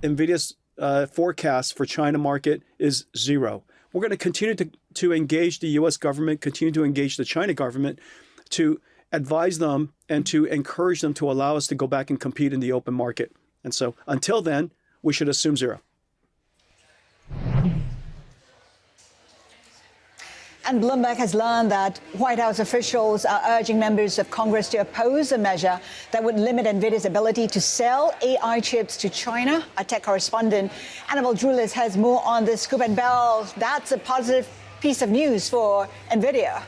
Nvidia's forecast for China market is 0. We're going to continue to engage the U.S. government, continue to engage the China government to advise them and to encourage them to allow us to go back and compete in the open market. And so until then, we should assume 0. And Bloomberg has learned that White House officials are urging members of Congress to oppose a measure that would limit Nvidia's ability to sell AI chips to China. Our tech correspondent Annabelle Drulis has more on this. Scoop and Bell, that's a positive piece of news for Nvidia.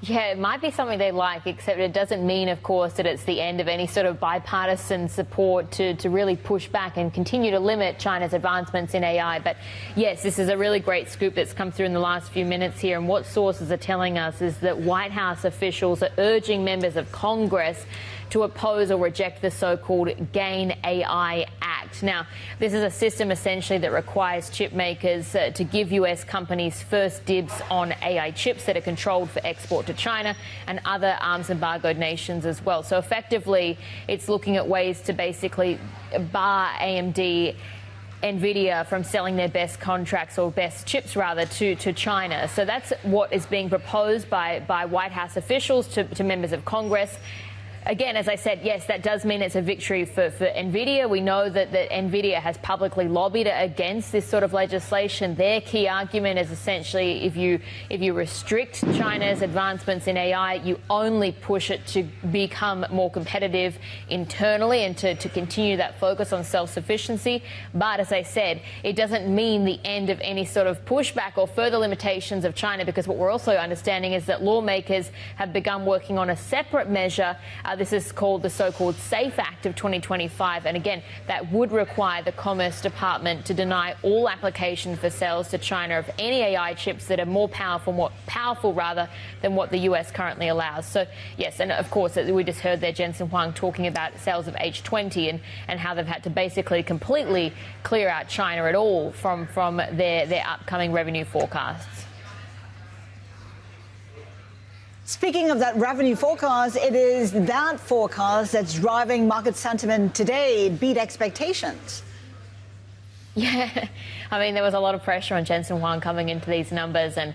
Yeah, it might be something they like, except it doesn't mean, of course, that it's the end of any sort of bipartisan support to really push back and continue to limit China's advancements in AI. But yes, this is a really great scoop that's come through in the last few minutes here. And what sources are telling us is that White House officials are urging members of Congress to oppose or reject the so-called GAIN AI Act. Now, this is a system essentially that requires chip makers to give US companies first dibs on AI chips that are controlled for export to China and other arms embargoed nations as well. So effectively, it's looking at ways to basically bar AMD Nvidia from selling their best contracts or best chips rather to China. So that's what is being proposed by White House officials to members of Congress. Again, as I said, yes, that does mean it's a victory for Nvidia. We know that Nvidia has publicly lobbied against this sort of legislation. Their key argument is essentially if you restrict China's advancements in AI, you only push it to become more competitive internally and to continue that focus on self-sufficiency. But as I said, it doesn't mean the end of any sort of pushback or further limitations of China, because what we're also understanding is that lawmakers have begun working on a separate measure. This is called the so-called SAFE Act of 2025. And again, that would require the Commerce Department to deny all applications for sales to China of any AI chips that are more powerful rather than what the US currently allows. So yes, and of course, we just heard there Jensen Huang talking about sales of H20 and how they've had to basically completely clear out China at all from their upcoming revenue forecasts. Speaking of that revenue forecast, it is that forecast that's driving market sentiment today. It beat expectations. Yeah, I mean, there was a lot of pressure on Jensen Huang coming into these numbers, and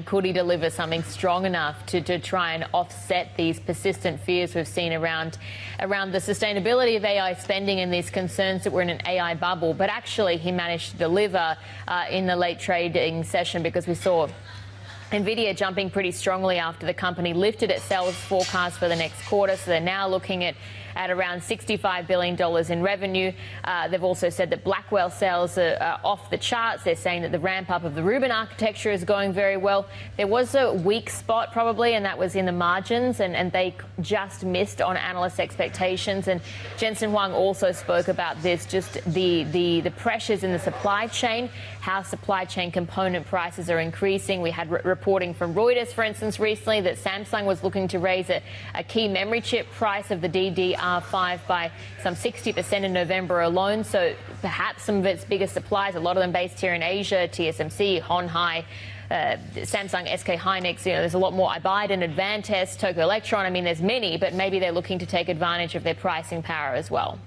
could he deliver something strong enough to try and offset these persistent fears we've seen around the sustainability of AI spending and these concerns that we're in an AI bubble. But actually, he managed to deliver in the late trading session, because we saw Nvidia jumping pretty strongly after the company lifted its sales forecast for the next quarter. So they're now looking at around $65 billion in revenue. They've also said that Blackwell sales are off the charts. They're saying that the ramp up of the Rubin architecture is going very well. There was a weak spot probably, and that was in the margins, and they just missed on analyst expectations. And Jensen Huang also spoke about this, just the pressures in the supply chain, how supply chain component prices are increasing. We had reporting from Reuters, for instance, recently that Samsung was looking to raise a key memory chip price of the DDR5 by some 60% in November alone. So perhaps some of its biggest suppliers, a lot of them based here in Asia, TSMC, Honhai, Samsung, SK Hynix, there's a lot more. Biden, Advantest, Tokyo Electron. I mean, there's many, but maybe they're looking to take advantage of their pricing power as well.